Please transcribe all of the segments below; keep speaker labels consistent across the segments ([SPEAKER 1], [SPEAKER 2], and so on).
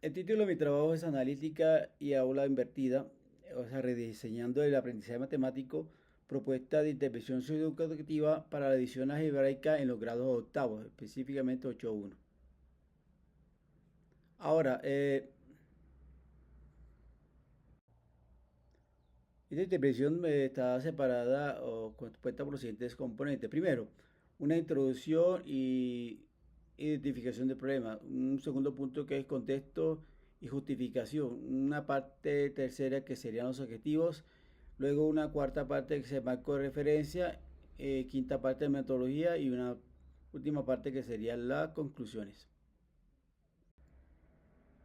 [SPEAKER 1] El título de mi trabajo es Analítica y aula invertida, o sea, rediseñando el aprendizaje matemático, propuesta de intervención socioeducativa para la edición algebraica en los grados octavos, específicamente 8.1. Ahora, esta intervención está separada o compuesta por los siguientes componentes. Primero, una introducción y identificación del problema. Un segundo punto que es contexto y justificación. Una parte tercera que serían los objetivos. Luego una cuarta parte que se marco de referencia. Quinta parte de metodología y una última parte que serían las conclusiones.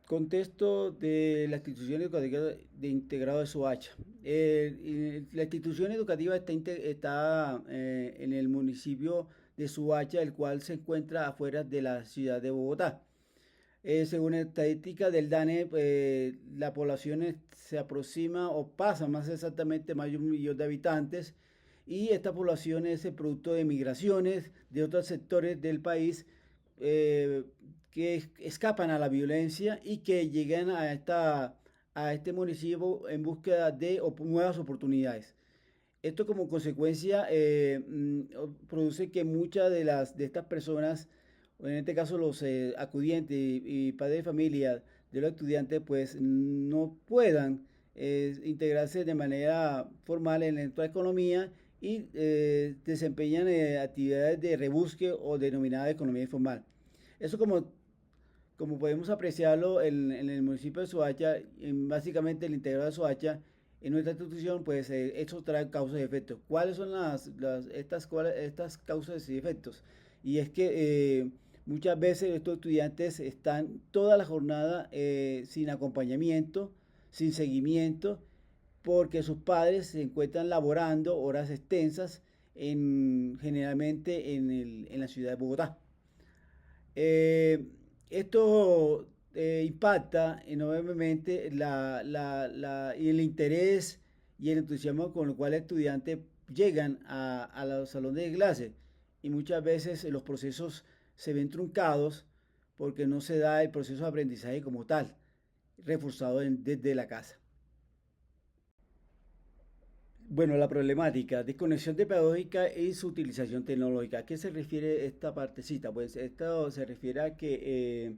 [SPEAKER 1] Contexto de la institución educativa de integrado de Soacha. La institución educativa está en el municipio de Soacha, el cual se encuentra afuera de la ciudad de Bogotá. Según estadística del DANE, la población se aproxima o pasa más exactamente más de 1 millón de habitantes, y esta población es el producto de migraciones de otros sectores del país, eh, que escapan a la violencia y que llegan a este municipio en búsqueda de nuevas oportunidades. Esto como consecuencia produce que muchas de estas personas, en este caso los acudientes y padres de familia de los estudiantes, pues no puedan integrarse de manera formal en la economía y desempeñan actividades de rebusque o denominada economía informal. Eso como podemos apreciarlo en el municipio de Soacha, básicamente el integrado de Soacha, en nuestra institución, pues eso trae causas y efectos. ¿Cuáles son estas causas y efectos? Y es que muchas veces estos estudiantes están toda la jornada sin acompañamiento, sin seguimiento, porque sus padres se encuentran laborando horas extensas generalmente en la ciudad de Bogotá. Eh, Esto impacta enormemente y el interés y el entusiasmo con el cual estudiantes llegan a los salones de clase, y muchas veces los procesos se ven truncados porque no se da el proceso de aprendizaje como tal, reforzado desde la casa. Bueno, la problemática, desconexión de pedagógica y su utilización tecnológica. ¿A qué se refiere esta partecita? Pues esto se refiere a que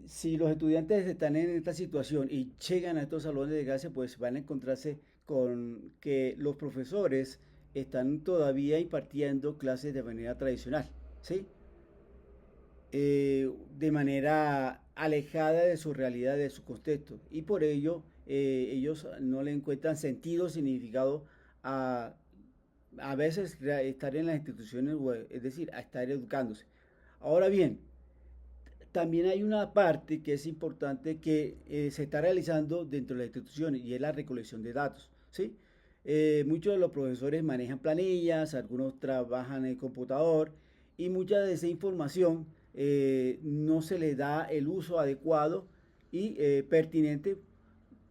[SPEAKER 1] si los estudiantes están en esta situación y llegan a estos salones de clase, pues van a encontrarse con que los profesores están todavía impartiendo clases de manera tradicional, ¿sí? De manera alejada de su realidad, de su contexto. Y por ello ellos no le encuentran sentido, significado a, a veces estar en las instituciones, es decir, a estar educándose. Ahora bien, también hay una parte que es importante que se está realizando dentro de las instituciones, y es la recolección de datos, ¿sí? Muchos de los profesores manejan planillas, algunos trabajan en el computador, y mucha de esa información no se le da el uso adecuado y pertinente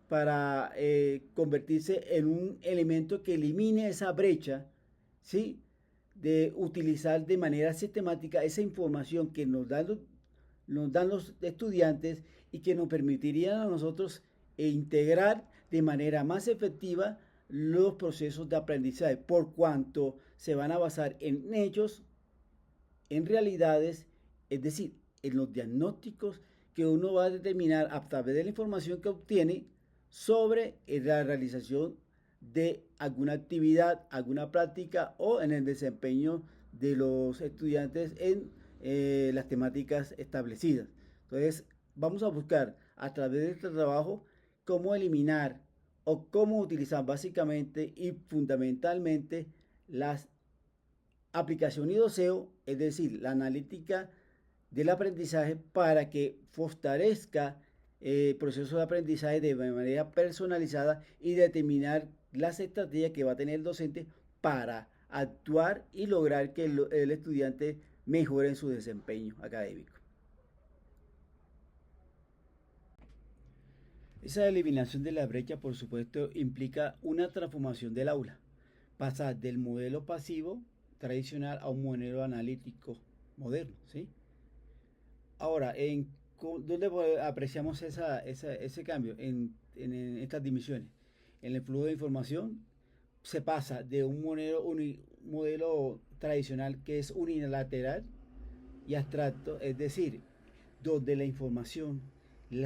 [SPEAKER 1] para convertirse en un elemento que elimine esa brecha, ¿sí? De utilizar de manera sistemática esa información que nos dan los estudiantes, y que nos permitirían a nosotros integrar de manera más efectiva los procesos de aprendizaje, por cuanto se van a basar en hechos, en realidades, es decir, en los diagnósticos que uno va a determinar a través de la información que obtiene sobre la realización de alguna actividad, alguna práctica, o en el desempeño de los estudiantes en las temáticas establecidas. Entonces, vamos a buscar a través de este trabajo cómo eliminar o cómo utilizar básicamente y fundamentalmente las aplicación y doseo, es decir, la analítica del aprendizaje, para que fortalezca el proceso de aprendizaje de manera personalizada y determinar las estrategias que va a tener el docente para actuar y lograr que el estudiante mejore en su desempeño académico. Esa eliminación de la brecha, por supuesto, implica una transformación del aula, pasar del modelo pasivo tradicional a un modelo analítico moderno, ¿sí? Ahora, ¿Dónde apreciamos ese cambio? En estas dimensiones. En el flujo de información se pasa de un modelo tradicional que es unilateral y abstracto, es decir, donde la información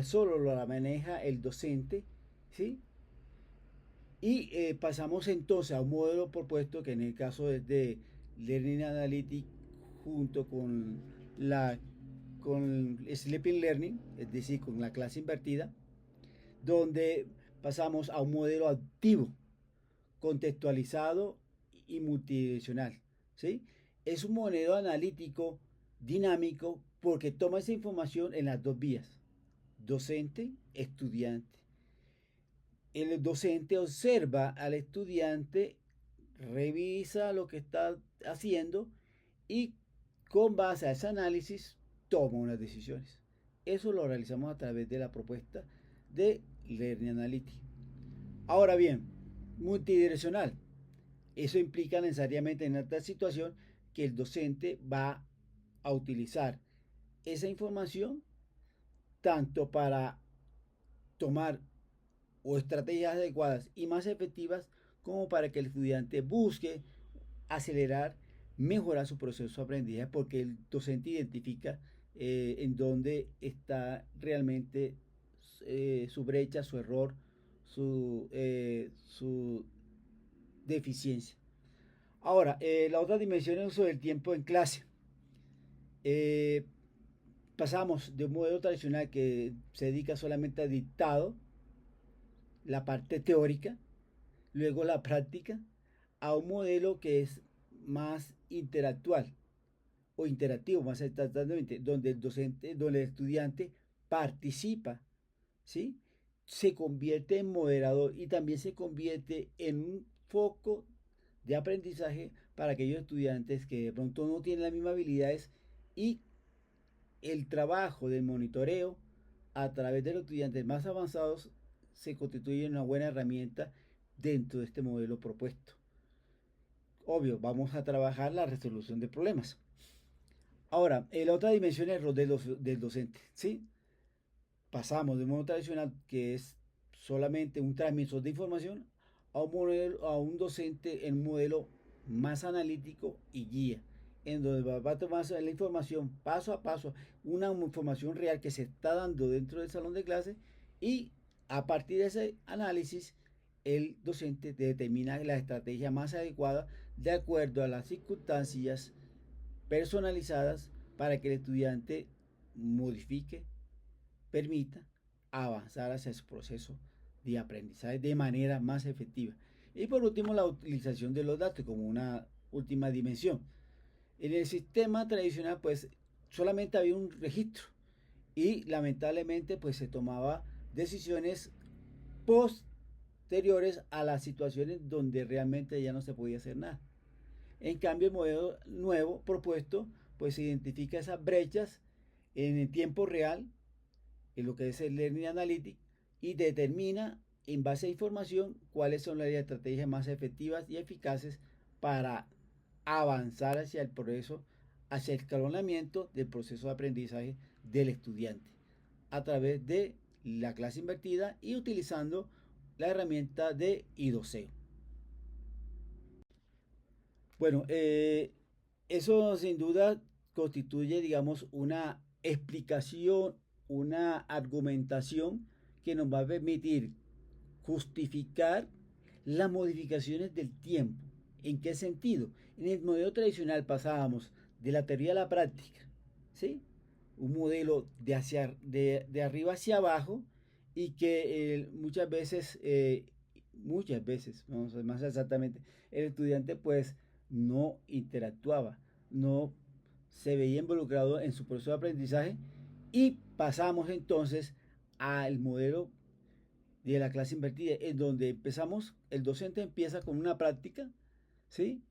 [SPEAKER 1] solo la maneja el docente, ¿sí? Y pasamos entonces a un modelo propuesto que en el caso es de Learning Analytics junto con Sleeping Learning, es decir, con la clase invertida, donde pasamos a un modelo activo, contextualizado y multidireccional, ¿sí? Es un modelo analítico dinámico porque toma esa información en las dos vías, docente, estudiante. El docente observa al estudiante, revisa lo que está haciendo y con base a ese análisis toma unas decisiones. Eso lo realizamos a través de la propuesta de Learning Analytics. Ahora bien, multidireccional. Eso implica necesariamente en esta situación que el docente va a utilizar esa información tanto para tomar o estrategias adecuadas y más efectivas como para que el estudiante busque acelerar, mejorar su proceso de aprendizaje porque el docente identifica en dónde está realmente su brecha, su error, su deficiencia. Ahora, la otra dimensión es sobre el tiempo en clase. Eh, Pasamos de un modelo tradicional que se dedica solamente a dictado, la parte teórica, luego la práctica, a un modelo que es más interactual o interactivo, más exactamente, donde el docente, donde el estudiante participa, ¿sí? Se convierte en moderador y también se convierte en un foco de aprendizaje para aquellos estudiantes que de pronto no tienen las mismas habilidades y el trabajo del monitoreo a través de los estudiantes más avanzados se constituye en una buena herramienta dentro de este modelo propuesto. Obvio, vamos a trabajar la resolución de problemas. Ahora, la otra dimensión es el rol del docente, ¿sí? Pasamos de un modo tradicional que es solamente un transmisor de información a un docente en un modelo más analítico y guía, en donde va a tomar la información paso a paso, una información real que se está dando dentro del salón de clase y a partir de ese análisis el docente determina la estrategia más adecuada de acuerdo a las circunstancias personalizadas para que el estudiante modifique, permita avanzar hacia su proceso de aprendizaje de manera más efectiva. Y por último, la utilización de los datos como una última dimensión. En el sistema tradicional, pues solamente había un registro y lamentablemente pues se tomaba decisiones posteriores a las situaciones donde realmente ya no se podía hacer nada. En cambio, el modelo nuevo propuesto pues identifica esas brechas en el tiempo real en lo que es el Learning Analytics y determina en base a información cuáles son las estrategias más efectivas y eficaces para avanzar hacia el progreso, hacia el escalonamiento del proceso de aprendizaje del estudiante a través de la clase invertida y utilizando la herramienta de IDOCEO. Bueno, eso sin duda constituye, digamos, una explicación, una argumentación que nos va a permitir justificar las modificaciones del tiempo. ¿En qué sentido? En el modelo tradicional pasábamos de la teoría a la práctica, ¿sí? Un modelo de arriba hacia abajo y que muchas veces, vamos a ver más exactamente, el estudiante pues no interactuaba, no se veía involucrado en su proceso de aprendizaje y pasamos entonces al modelo de la clase invertida, en donde el docente empieza con una práctica, ¿sí?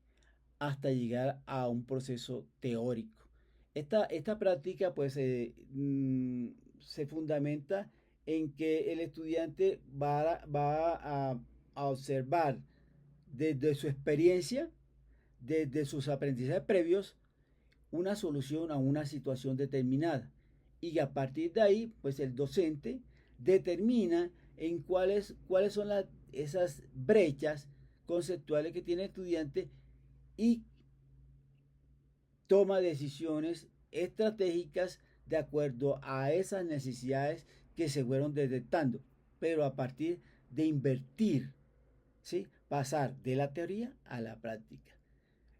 [SPEAKER 1] Hasta llegar a un proceso teórico. Esta práctica pues se fundamenta en que el estudiante a observar desde su experiencia, desde sus aprendizajes previos, una solución a una situación determinada. y a partir de ahí, pues el docente determina en cuáles son esas brechas conceptuales que tiene el estudiante y toma decisiones estratégicas de acuerdo a esas necesidades que se fueron detectando, pero a partir de invertir, ¿sí? Pasar de la teoría a la práctica.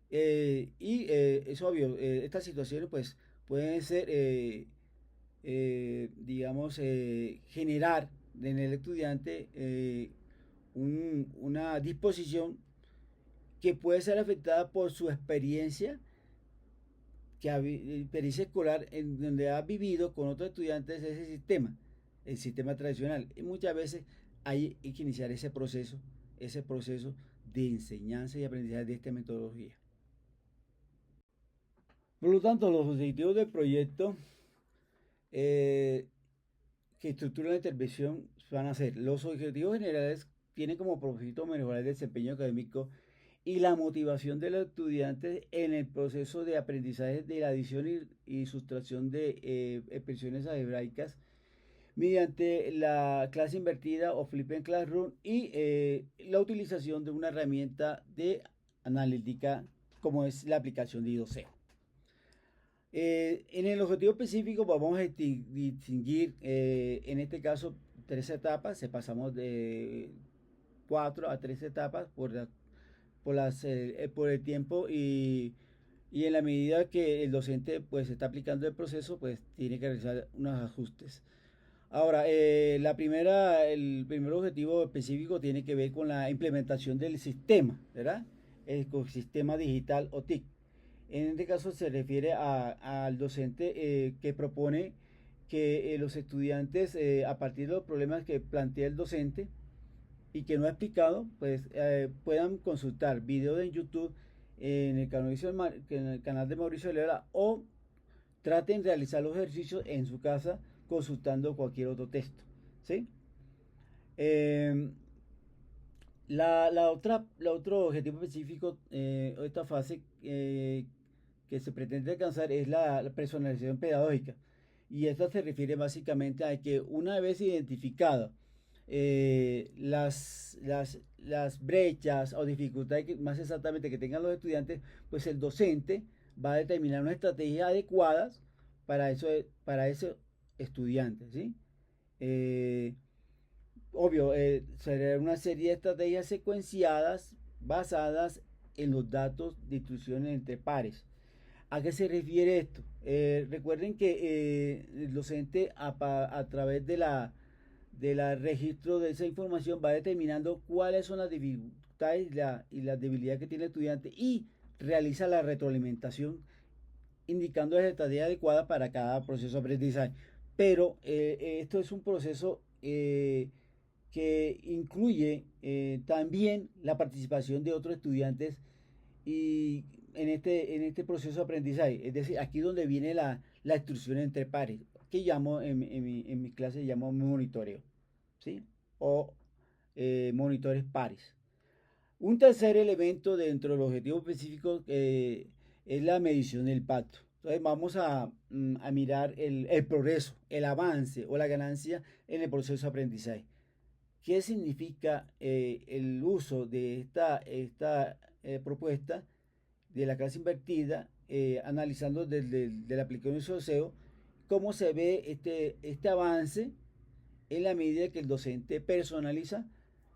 [SPEAKER 1] Es obvio, estas situaciones pues pueden ser, digamos, generar en el estudiante una disposición que puede ser afectada por su experiencia experiencia escolar en donde ha vivido con otros estudiantes ese sistema, el sistema tradicional. Y muchas veces hay que iniciar ese proceso de enseñanza y aprendizaje de esta metodología. Por lo tanto, los objetivos del proyecto eh, que estructura la intervención van a ser: los objetivos generales tienen como propósito mejorar el desempeño académico y la motivación de los estudiantes en el proceso de aprendizaje de la adición y sustracción de expresiones algebraicas mediante la clase invertida o flipped classroom y la utilización de una herramienta de analítica como es la aplicación de IDOCEO. En el objetivo específico vamos a distinguir en este caso tres etapas. Se pasamos de 4 a 3 etapas por el tiempo y en la medida que el docente pues está aplicando el proceso, pues tiene que realizar unos ajustes. Ahora, el primer objetivo específico tiene que ver con la implementación del sistema, ¿verdad? El ecosistema digital o TIC. En este caso se refiere al docente que propone que los estudiantes, a partir de los problemas que plantea el docente, y que no ha explicado, pues puedan consultar videos en YouTube en el canal de Mauricio Leora o traten de realizar los ejercicios en su casa consultando cualquier otro texto. ¿Sí? Eh, la otro objetivo específico de esta fase que se pretende alcanzar es la personalización pedagógica. Y esto se refiere básicamente a que una vez identificado las brechas o dificultades más exactamente que tengan los estudiantes, pues el docente va a determinar una estrategia adecuada para ese estudiante, ¿sí? Eh, Obvio, será una serie de estrategias secuenciadas basadas en los datos de instrucciones entre pares. ¿A qué se refiere esto? Recuerden que el docente a través de la registro de esa información va determinando cuáles son las dificultades y las debilidades que tiene el estudiante y realiza la retroalimentación indicando la estrategia adecuada para cada proceso de aprendizaje. Pero esto es un proceso que incluye también la participación de otros estudiantes y en este proceso de aprendizaje. Es decir, aquí donde viene la instrucción entre pares, que llamo en mi clase llamo monitoreo, ¿sí? O monitores pares. Un tercer elemento dentro del objetivo específico es la medición del impacto. Entonces vamos a mirar el progreso, el avance o la ganancia en el proceso de aprendizaje. ¿Qué significa el uso de esta propuesta de la clase invertida, analizando desde la aplicación de SOSEO, cómo se ve este avance en la medida que el docente personaliza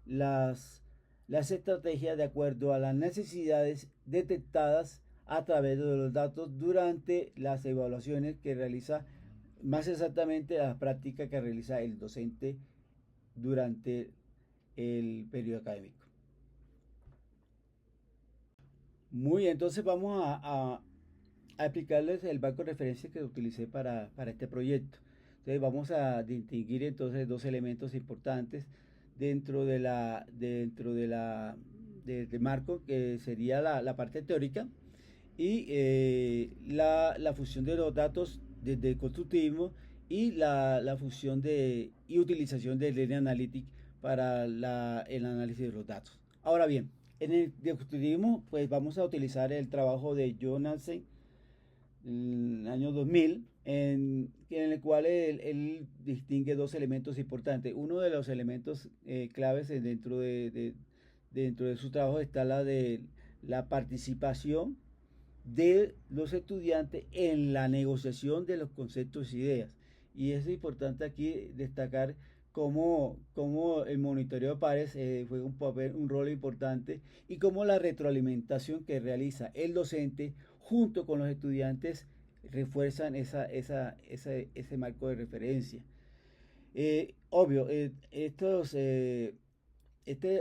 [SPEAKER 1] las estrategias de acuerdo a las necesidades detectadas a través de los datos durante las evaluaciones que realiza, más exactamente las prácticas que realiza el docente durante el periodo académico. Muy bien, entonces vamos a explicarles el banco de referencia que utilicé para este proyecto. Entonces vamos a distinguir entonces dos elementos importantes del marco, que sería la parte teórica y la fusión de los datos desde el constructivismo y la fusión y utilización del Learning Analytics para el análisis de los datos. Ahora bien, en el constructivismo pues vamos a utilizar el trabajo de Jonathan en el año 2000 en el cual él distingue dos elementos importantes. Uno de los elementos claves dentro de su trabajo está la de la participación de los estudiantes en la negociación de los conceptos e ideas. Y es importante aquí destacar cómo el monitoreo de pares juega un rol importante y cómo la retroalimentación que realiza el docente junto con los estudiantes refuerzan ese marco de referencia. Obvio, este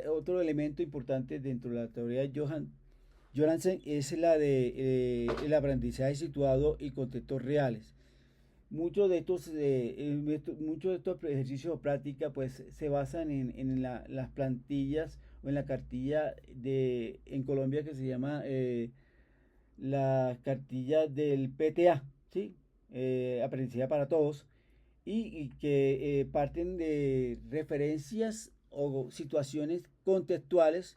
[SPEAKER 1] otro elemento importante dentro de la teoría de Johansen es la de el aprendizaje situado y contextos reales. Muchos de estos ejercicios o prácticas pues se basan las plantillas o en la cartilla en Colombia que se llama la cartilla del PTA, ¿sí? Aprendizaje para todos, y que parten de referencias o situaciones contextuales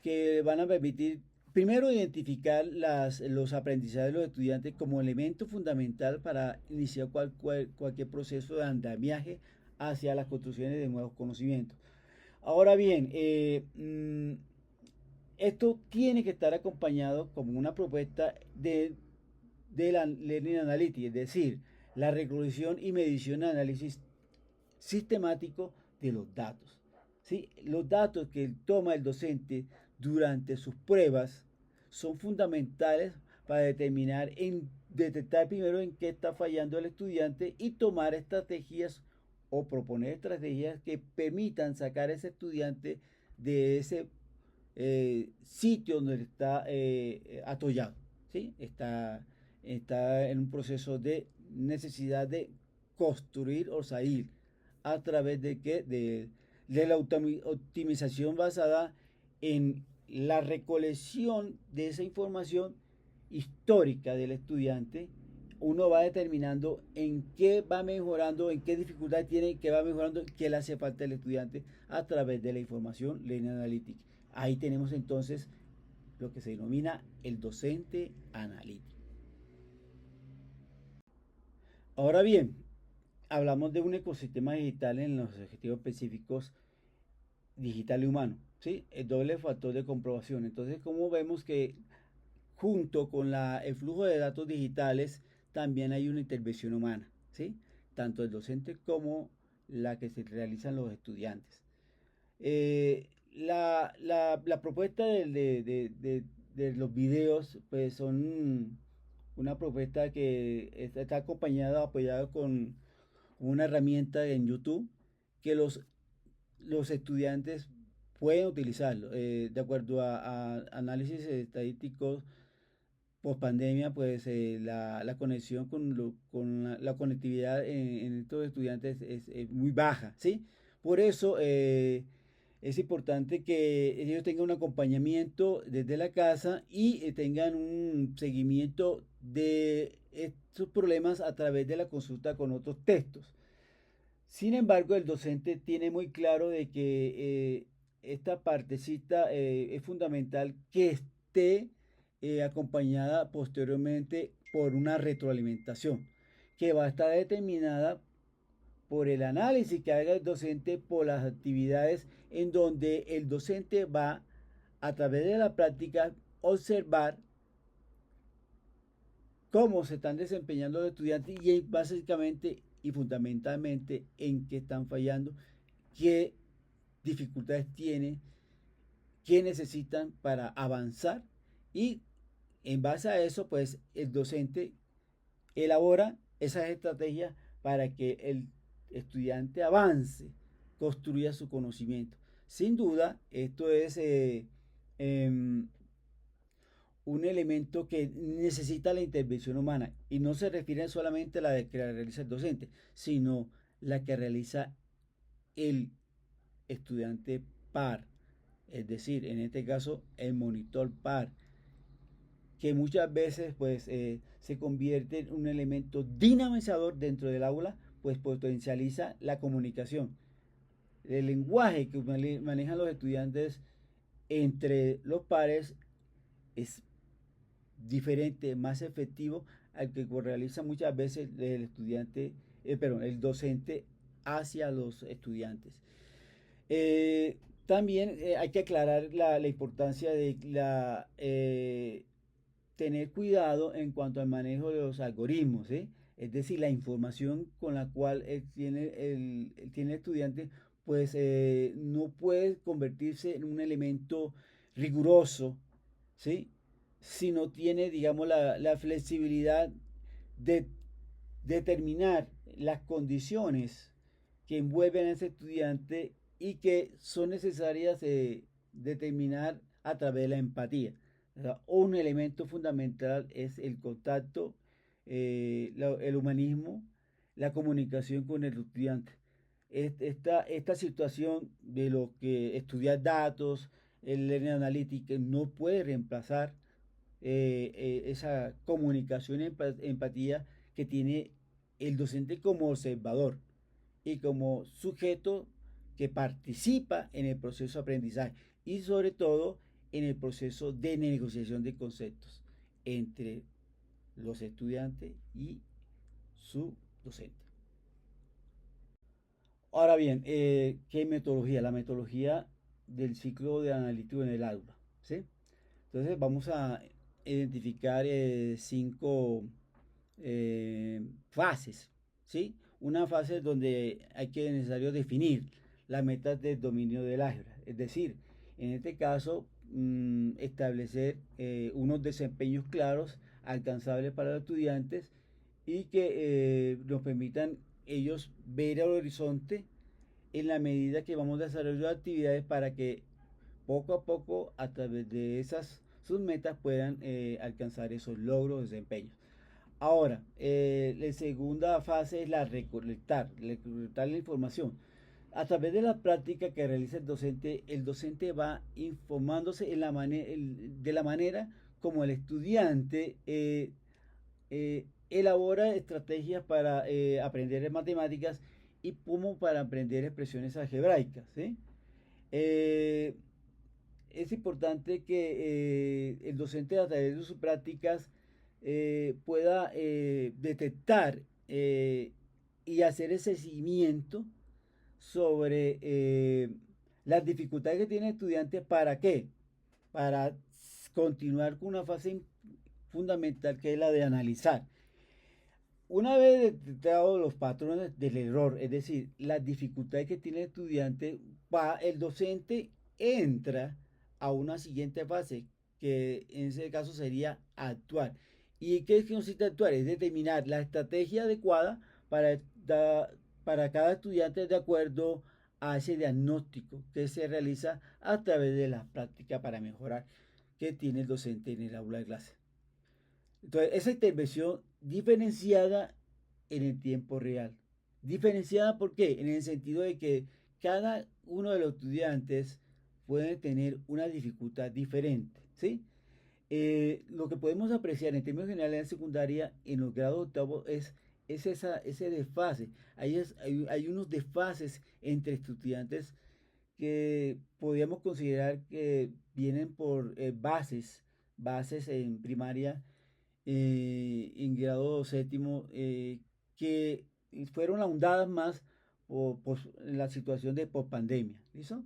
[SPEAKER 1] que van a permitir, primero, identificar los aprendizajes de los estudiantes como elemento fundamental para iniciar cualquier proceso de andamiaje hacia las construcciones de nuevos conocimientos. Ahora bien, esto tiene que estar acompañado como una propuesta de la Learning Analytics, es decir, la recolección y medición de análisis sistemático de los datos. ¿Sí? Los datos que toma el docente durante sus pruebas son fundamentales para detectar primero en qué está fallando el estudiante y tomar estrategias o proponer estrategias que permitan sacar a ese estudiante de ese sitio donde está atollado. ¿Sí? Está en un proceso de necesidad de construir o salir a través de qué? De la optimización basada en la recolección de esa información histórica del estudiante. Uno va determinando en qué va mejorando, en qué dificultad tiene, qué va mejorando, qué le hace falta al estudiante a través de la información Learning Analytics. Ahí tenemos entonces lo que se denomina el docente analítico. Ahora bien, hablamos de un ecosistema digital en los objetivos específicos digital y humano, ¿sí? El doble factor de comprobación. Entonces, como vemos que junto con el flujo de datos digitales también hay una intervención humana, ¿sí? Tanto el docente como la que se realizan los estudiantes. La propuesta de los videos pues son una propuesta que está acompañada, apoyada con una herramienta en YouTube que los estudiantes pueden utilizarlo. De acuerdo a análisis estadísticos post pandemia, pues la conexión con la conectividad en estos estudiantes es muy baja, ¿sí? Por eso es importante que ellos tengan un acompañamiento desde la casa y tengan un seguimiento de estos problemas a través de la consulta con otros textos. Sin embargo, el docente tiene muy claro de que esta partecita es fundamental que esté acompañada posteriormente por una retroalimentación que va a estar determinada por el análisis que haga el docente por las actividades en donde el docente va a través de la práctica observar cómo se están desempeñando los estudiantes y básicamente y fundamentalmente en qué están fallando, qué dificultades tienen, qué necesitan para avanzar y en base a eso pues el docente elabora esas estrategias para que el estudiante avance, construya su conocimiento. Sin duda, esto es un elemento que necesita la intervención humana y no se refiere solamente a la que realiza el docente, sino la que realiza el estudiante par, es decir, en este caso el monitor par, que muchas veces pues se convierte en un elemento dinamizador dentro del aula, pues potencializa la comunicación. El lenguaje que manejan los estudiantes entre los pares es diferente, más efectivo al que realiza muchas veces el estudiante, perdón, el docente hacia los estudiantes. Eh, También hay que aclarar la importancia de tener cuidado en cuanto al manejo de los algoritmos, ¿sí? Es decir, la información con la cual tiene el estudiante, pues no puede convertirse en un elemento riguroso, ¿sí? Si no tiene, digamos, la flexibilidad de determinar las condiciones que envuelven a ese estudiante y que son necesarias determinar a través de la empatía. O sea, un elemento fundamental es el contacto, el humanismo, la comunicación con el estudiante. Esta situación de lo que estudiar datos, el Learning Analytics no puede reemplazar esa comunicación y empatía que tiene el docente como observador y como sujeto que participa en el proceso de aprendizaje y sobre todo en el proceso de negociación de conceptos entre los estudiantes y su docente. Ahora bien, ¿qué metodología? La metodología del ciclo de analítico en el aula, ¿sí? Entonces vamos a identificar cinco fases, ¿sí? Una fase donde hay que necesario definir las metas del dominio del álgebra, es decir, en este caso establecer unos desempeños claros, alcanzables para los estudiantes y que nos permitan ellos ver el horizonte en la medida que vamos desarrollando actividades para que poco a poco a través de esas sus metas puedan alcanzar esos logros, desempeños. Ahora, la segunda fase es la recolectar la información. A través de la práctica que realiza el docente va informándose de la manera como el estudiante elabora estrategias para aprender matemáticas y como para aprender expresiones algebraicas, ¿sí? Eh, es importante que el docente a través de sus prácticas pueda detectar y hacer ese seguimiento sobre las dificultades que tiene el estudiante. ¿Para qué? Para continuar con una fase fundamental que es la de analizar. Una vez detectados los patrones del error, es decir, las dificultades que tiene el estudiante, el docente entra a una siguiente fase, que en ese caso sería actuar. ¿Y qué es que necesita actuar? Es determinar la estrategia adecuada para, para cada estudiante de acuerdo a ese diagnóstico que se realiza a través de la práctica para mejorar que tiene el docente en el aula de clase. Entonces, esa intervención diferenciada en el tiempo real. Diferenciada, ¿por qué? En el sentido de que cada uno de los estudiantes puede tener una dificultad diferente, ¿sí? Lo que podemos apreciar en términos generales en la secundaria, en los grados octavos, es ese desfase. Hay unos desfases entre estudiantes que podríamos considerar que vienen por bases en primaria en grado séptimo, que fueron ahondadas más por la situación de pospandemia. ¿Listo?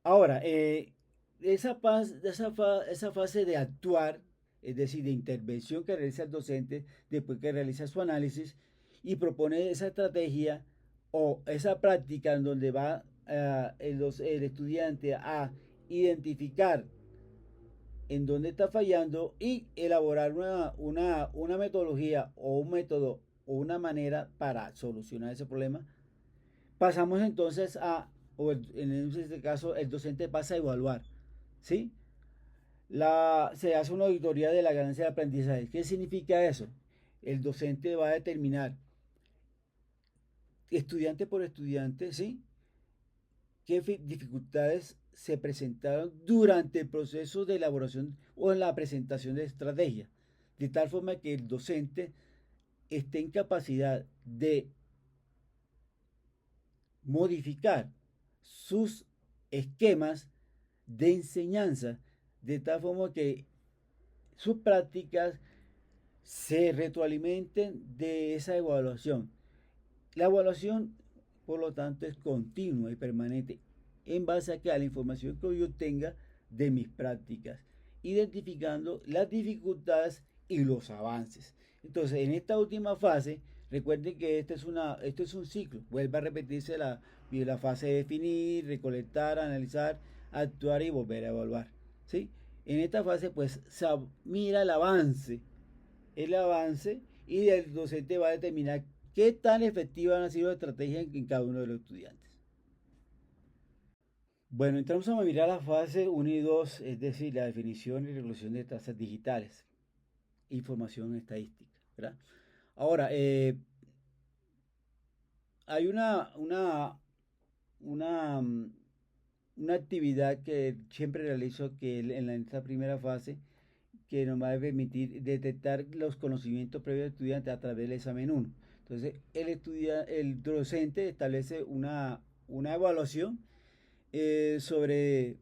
[SPEAKER 1] Ahora, esa fase de actuar, es decir, de intervención que realiza el docente después que realiza su análisis y propone esa estrategia o esa práctica en donde va el estudiante a identificar en dónde está fallando y elaborar una metodología o un método o una manera para solucionar ese problema. Pasamos entonces en este caso, el docente pasa a evaluar, ¿sí? Se hace una auditoría de la ganancia de aprendizaje. ¿Qué significa eso? El docente va a determinar, estudiante por estudiante, ¿sí? ¿Qué dificultades se presentaron durante el proceso de elaboración o en la presentación de estrategia? De tal forma que el docente esté en capacidad de modificar sus esquemas de enseñanza de tal forma que sus prácticas se retroalimenten de esa evaluación. La evaluación, por lo tanto, es continua y permanente en base a, que a la información que yo obtenga de mis prácticas, identificando las dificultades y los avances. Entonces, en esta última fase, recuerden que esto es un ciclo. Vuelve a repetirse la fase de definir, recolectar, analizar, actuar y volver a evaluar. ¿Sí? En esta fase, pues, se mira el avance y el docente va a determinar qué tan efectiva han sido las estrategias en cada uno de los estudiantes. Bueno, entramos a mirar la fase 1 y 2, es decir, la definición y resolución de tasas digitales, información estadística, ¿verdad? Ahora, hay una, una actividad que siempre realizo que en esta primera fase, que nos va a permitir detectar los conocimientos previos del estudiante a través del examen 1. Entonces, el docente establece una evaluación sobre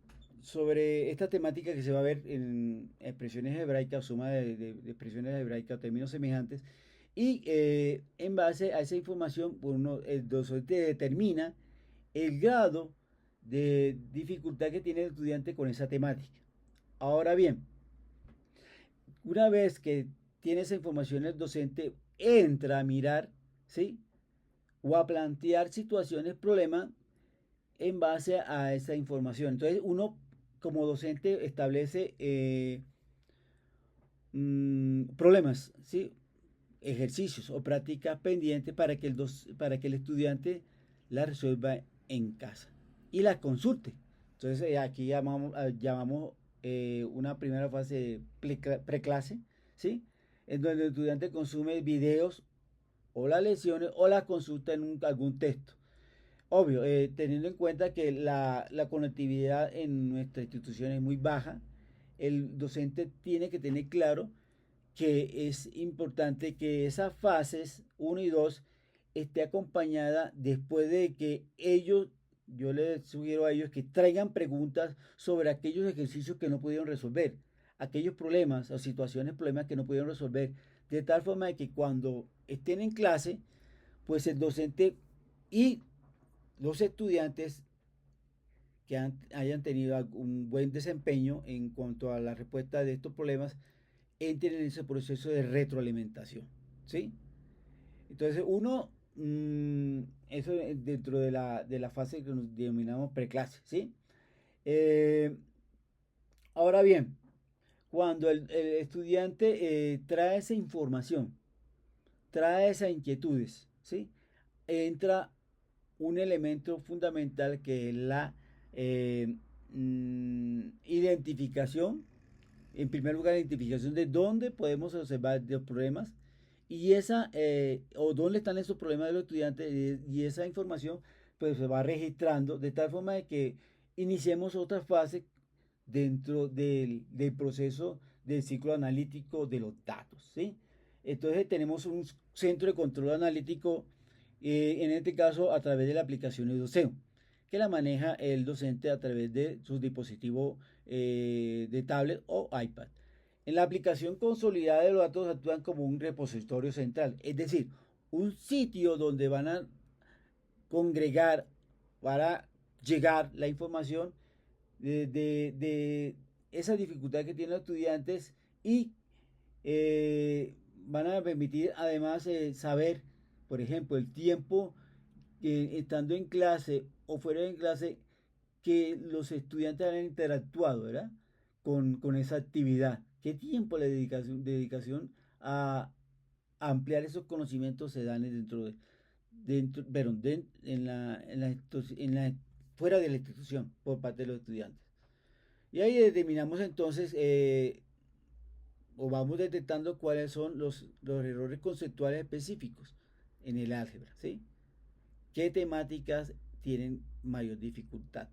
[SPEAKER 1] esta temática que se va a ver en expresiones hebraicas, suma de expresiones hebraicas o términos semejantes, y en base a esa información, el docente determina el grado de dificultad que tiene el estudiante con esa temática. Ahora bien, una vez que tiene esa información, el docente entra a mirar, ¿sí? O a plantear situaciones, problemas en base a esa información. Entonces, uno como docente establece problemas, ¿sí? Ejercicios o prácticas pendientes para que el estudiante la resuelva en casa y la consulte. Entonces, aquí llamamos una primera fase preclase, ¿sí? En donde el estudiante consume videos o las lecciones o la consulta en algún texto. Obvio, teniendo en cuenta que la conectividad en nuestra institución es muy baja, el docente tiene que tener claro que es importante que esas fases 1 y 2 esté acompañada después de que yo les sugiero a ellos que traigan preguntas sobre aquellos ejercicios que no pudieron resolver, aquellos problemas o problemas que no pudieron resolver, de tal forma de que cuando estén en clase, pues el docente y los estudiantes que hayan tenido un buen desempeño en cuanto a la respuesta de estos problemas entren en ese proceso de retroalimentación. ¿Sí? Entonces, eso dentro de la fase que nos denominamos preclase. ¿Sí? Eh, Ahora bien, cuando el estudiante trae esa información, trae esas inquietudes, ¿sí? Entra un elemento fundamental que es la identificación, en primer lugar, la identificación de dónde podemos observar los problemas o dónde están esos problemas de los estudiantes y esa información pues se va registrando de tal forma de que iniciemos otra fase dentro del proceso del ciclo analítico de los datos, ¿sí? Entonces tenemos un centro de control analítico, en este caso a través de la aplicación Eduseo, que la maneja el docente a través de su dispositivo de tablet o iPad. En la aplicación consolidada de los datos actúan como un repositorio central, es decir, un sitio donde van a congregar para llegar la información de esa dificultad que tienen los estudiantes y van a permitir además saber, por ejemplo, el tiempo que estando en clase o fuera de clase que los estudiantes han interactuado, ¿verdad? Con esa actividad. ¿Qué tiempo la dedicación a ampliar esos conocimientos se dan fuera de la institución por parte de los estudiantes? Y ahí determinamos entonces o vamos detectando cuáles son los errores conceptuales específicos en el álgebra, ¿sí? ¿Qué temáticas tienen mayor dificultad?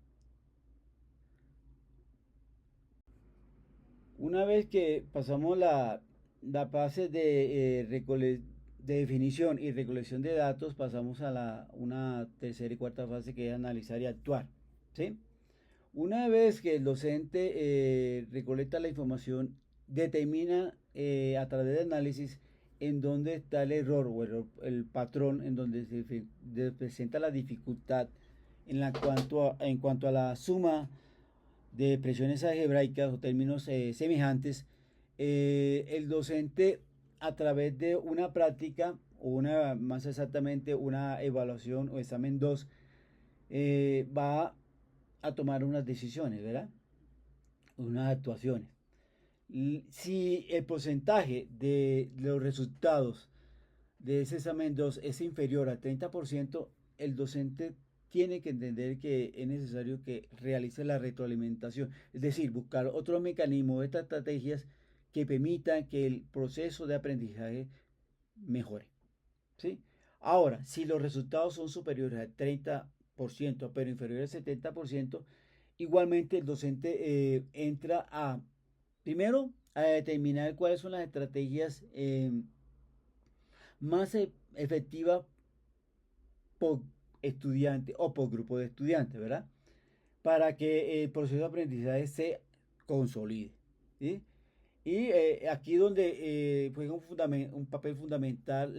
[SPEAKER 1] Una vez que pasamos la fase de definición y recolección de datos, pasamos a una tercera y cuarta fase que es analizar y actuar, ¿sí? Una vez que el docente recolecta la información, determina a través de análisis en dónde está el error o el patrón en donde presenta la dificultad en cuanto a la suma de presiones algebraicas o términos semejantes. El docente, a través de una práctica o más exactamente una evaluación o examen 2, va a tomar unas decisiones, ¿verdad? Unas actuaciones. Si el porcentaje de los resultados de ese examen 2 es inferior al 30%, el docente tiene que entender que es necesario que realice la retroalimentación, es decir, buscar otro mecanismo, estas estrategias que permitan que el proceso de aprendizaje mejore. ¿Sí? Ahora, si los resultados son superiores al 30%, pero inferiores al 70%, igualmente el docente entra primero, a determinar cuáles son las estrategias más efectivas por estudiante o por grupo de estudiantes, ¿verdad? Para que el proceso de aprendizaje se consolide. ¿Sí? Y aquí donde juega un papel fundamental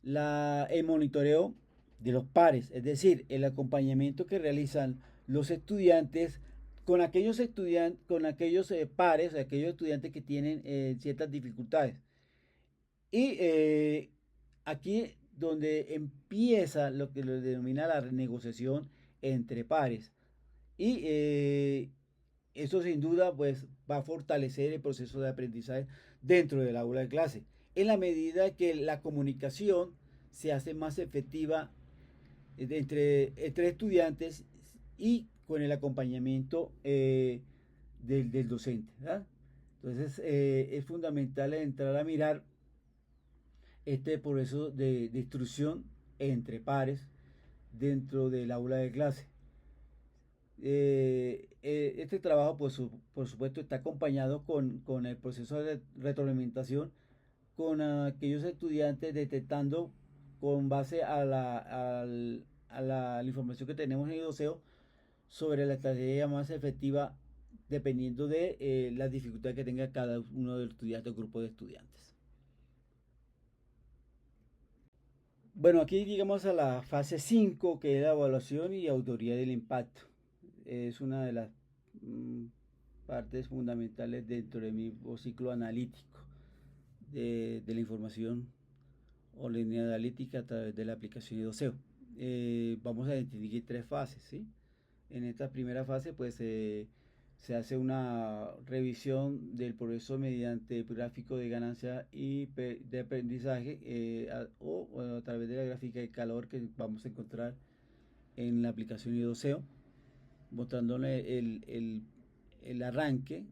[SPEAKER 1] el monitoreo de los pares, es decir, el acompañamiento que realizan los estudiantes con aquellos pares, aquellos estudiantes que tienen ciertas dificultades. Y aquí donde empieza lo que lo denomina la negociación entre pares. Y eso sin duda pues va a fortalecer el proceso de aprendizaje dentro del aula de clase, en la medida que la comunicación se hace más efectiva entre estudiantes y con el acompañamiento del docente, ¿verdad? Entonces es fundamental entrar a mirar este proceso de instrucción entre pares dentro del aula de clase. Este trabajo, pues, por supuesto, está acompañado con el proceso de retroalimentación con aquellos estudiantes detectando con base a la información que tenemos en el doceo sobre la estrategia más efectiva dependiendo de la dificultad que tenga cada uno de los estudiantes o grupo de estudiantes. Bueno, aquí llegamos a la fase 5, que es la evaluación y autoría del impacto. Es una de las mm, partes fundamentales dentro de mi ciclo analítico de la información o línea analítica a través de la aplicación de Doceo. Vamos a distinguir tres fases, ¿sí? En esta primera fase, pues se hace una revisión del progreso mediante gráfico de ganancia y de aprendizaje o a través de la gráfica de calor que vamos a encontrar en la aplicación de Doceo, mostrándole el arranque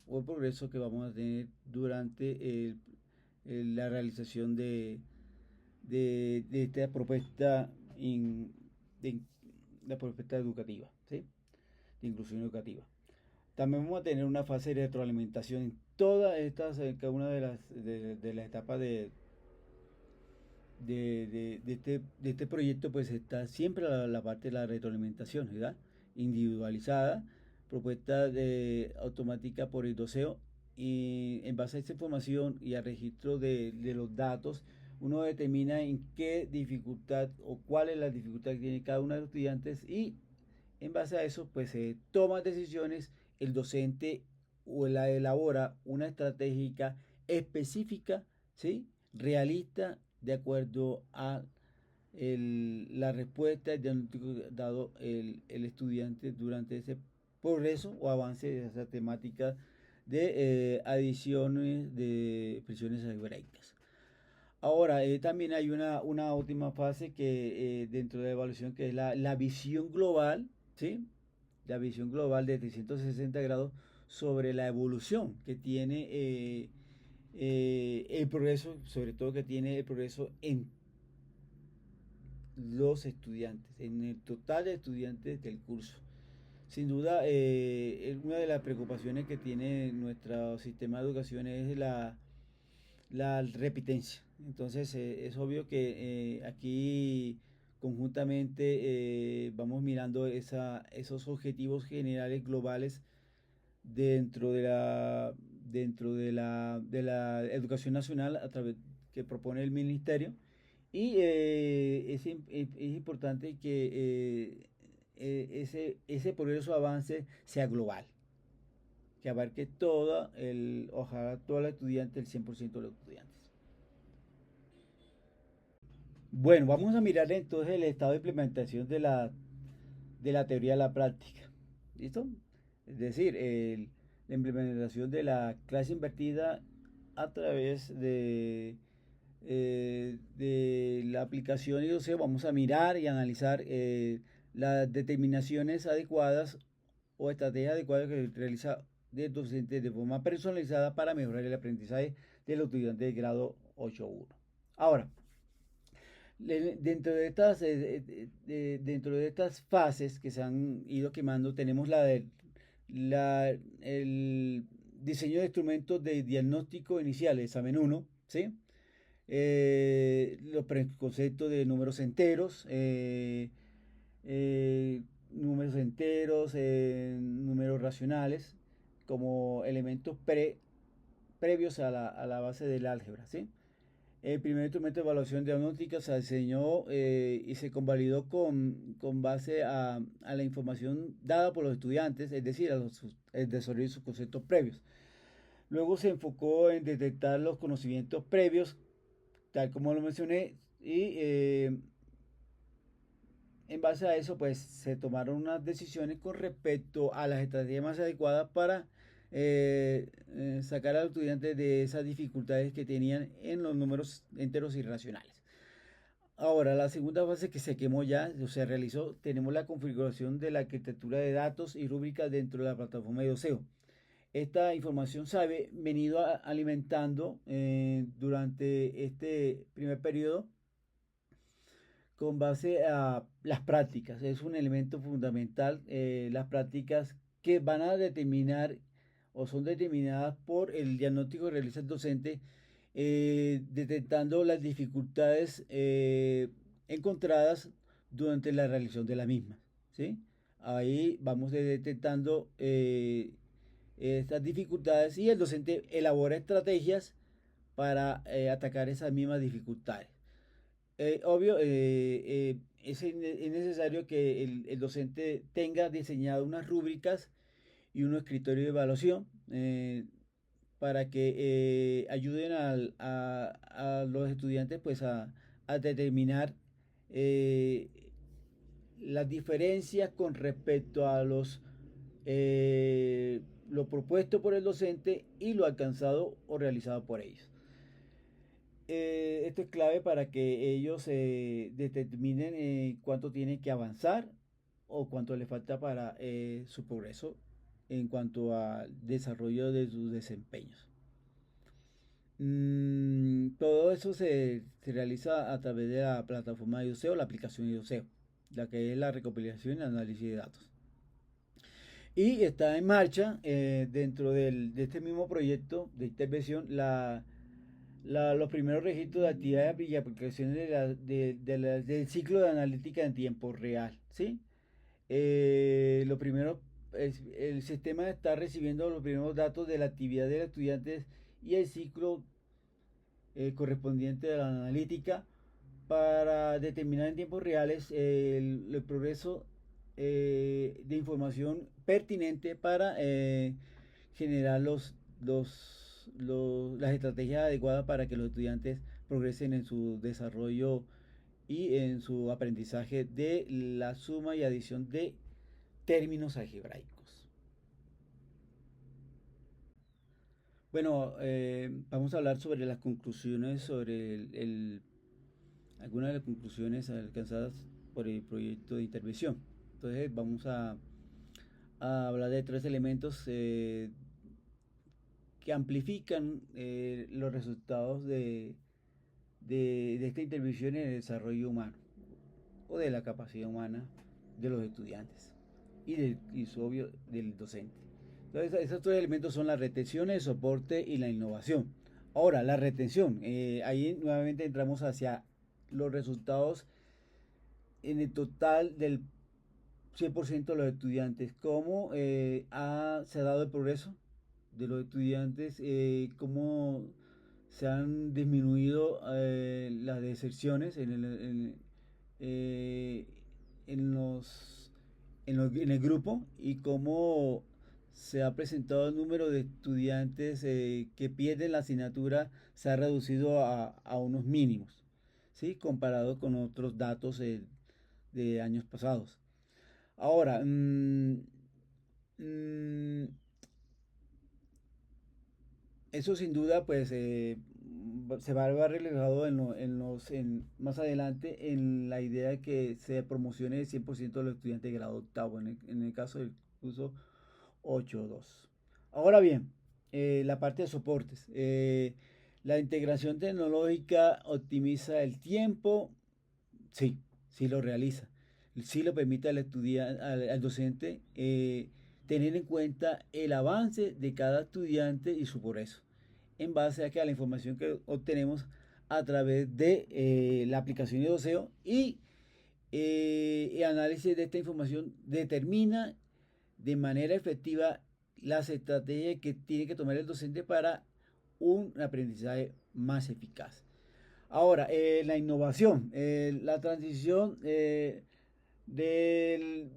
[SPEAKER 1] o el progreso que vamos a tener durante la realización de esta propuesta de, la propuesta educativa, ¿sí? De inclusión educativa. También vamos a tener una fase de retroalimentación en todas estas, en cada una de las etapas de este proyecto, pues está siempre la parte de la retroalimentación, ¿verdad? Individualizada, propuesta automática por el doceo, y en base a esta información y al registro de los datos, uno determina en qué dificultad o cuál es la dificultad que tiene cada uno de los estudiantes y en base a eso pues se toman decisiones, el docente o la elabora una estratégica específica, ¿sí? Realista de acuerdo a la respuesta dado el estudiante durante ese progreso o avance de esa temática de adiciones de expresiones algebraicas. Ahora, también hay una última fase que dentro de la evaluación que es la visión global, ¿sí? La visión global de 360 grados sobre la evolución que tiene el progreso, sobre todo que tiene el progreso en los estudiantes, en el total de estudiantes del curso. Sin duda, una de las preocupaciones que tiene nuestro sistema de educación es la repitencia. Entonces, es obvio que aquí conjuntamente vamos mirando esos objetivos generales globales dentro dentro de la educación nacional a través que propone el ministerio. Y es importante que ese progreso avance sea global, que abarque ojalá todos los estudiantes, el 100% de los estudiantes. Bueno, vamos a mirar entonces el estado de implementación de la teoría a la práctica. ¿Listo? Es decir, la implementación de la clase invertida a través de la aplicación IOC. Vamos a mirar y analizar las determinaciones adecuadas o estrategias adecuadas que realiza el docente de forma personalizada para mejorar el aprendizaje de los estudiantes de grado 8.1. Ahora, dentro de estas fases que se han ido quemando, tenemos el diseño de instrumentos de diagnóstico inicial, examen 1, ¿sí? Los preconceptos de números enteros, números racionales, como elementos previos a la base del álgebra, ¿sí? El primer instrumento de evaluación diagnóstica se diseñó y se convalidó con base a la información dada por los estudiantes, es decir, el desarrollo de sus conceptos previos. Luego se enfocó en detectar los conocimientos previos, tal como lo mencioné, y en base a eso, pues se tomaron unas decisiones con respecto a las estrategias más adecuadas para sacar a los estudiantes de esas dificultades que tenían en los números enteros y racionales. Ahora, la segunda fase que se quemó ya, o se realizó, tenemos la configuración de la arquitectura de datos y rúbricas dentro de la plataforma de OSEO. Esta información se ha venido alimentando durante este primer periodo con base a las prácticas. Es un elemento fundamental, las prácticas que van a determinar o son determinadas por el diagnóstico que realiza el docente, detectando las dificultades encontradas durante la realización de la misma. ¿Sí? Ahí vamos detectando estas dificultades y el docente elabora estrategias para atacar esas mismas dificultades. Obvio, es necesario que el docente tenga diseñado unas rúbricas y unos criterios de evaluación para que ayuden a los estudiantes pues a determinar eh, las diferencias con respecto a lo propuesto por el docente y lo alcanzado o realizado por ellos. Esto es clave para que ellos determinen cuánto tienen que avanzar o cuánto le falta para su progreso en cuanto al desarrollo de sus desempeños. Todo eso se realiza a través de la plataforma de IOSEO, la aplicación de IOSEO, la que es la recopilación y análisis de datos. Y está en marcha dentro de este mismo proyecto de intervención los primeros registros de actividades y aplicaciones del ciclo de analítica en tiempo real. ¿Sí? Lo primero, el sistema está recibiendo los primeros datos de la actividad de los estudiantes y el ciclo correspondiente a la analítica para determinar en tiempos reales el progreso de información pertinente para generar las estrategias adecuadas para que los estudiantes progresen en su desarrollo y en su aprendizaje de la suma y adición de términos algebraicos. Bueno, vamos a hablar sobre las conclusiones, sobre algunas de las conclusiones alcanzadas por el proyecto de intervención. Entonces vamos a hablar de tres elementos que amplifican los resultados de esta intervención en el desarrollo humano o de la capacidad humana de los estudiantes y su obvio del docente. Entonces, esos tres elementos son la retención, el soporte y la innovación. Ahora, la retención, ahí nuevamente entramos hacia los resultados en el total del 100% de los estudiantes. ¿Cómo se ha dado el progreso? los estudiantes, cómo se han disminuido las deserciones eh, en en el grupo y cómo se ha presentado el número de estudiantes que pierden la asignatura se ha reducido a unos mínimos, ¿sí? Comparado con otros datos de años pasados. Ahora, mm, eso sin duda pues se va a ver reflejado más adelante en la idea de que se promocione el 100% de los estudiantes de grado octavo, en el caso del curso 8.2. Ahora bien, la parte de soportes. La integración tecnológica optimiza el tiempo. Sí, sí lo realiza. Sí lo permite al estudiante, al docente tener en cuenta el avance de cada estudiante y su progreso, en base a que a la información que obtenemos a través de la aplicación de Doceo y el análisis de esta información determina de manera efectiva las estrategias que tiene que tomar el docente para un aprendizaje más eficaz. Ahora, la innovación, la transición de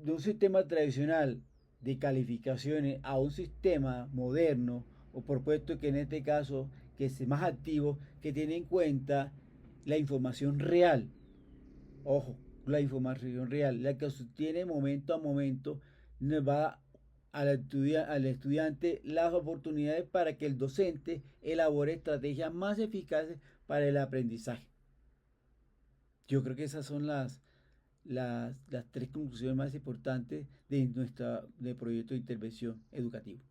[SPEAKER 1] un sistema tradicional de calificaciones a un sistema moderno o propuesto que en este caso que es más activo, que tiene en cuenta la información real. Ojo, la información real, la que obtiene momento a momento, nos va al estudiante las oportunidades para que el docente elabore estrategias más eficaces para el aprendizaje. Yo creo que esas son las tres conclusiones más importantes de nuestro proyecto de intervención educativo.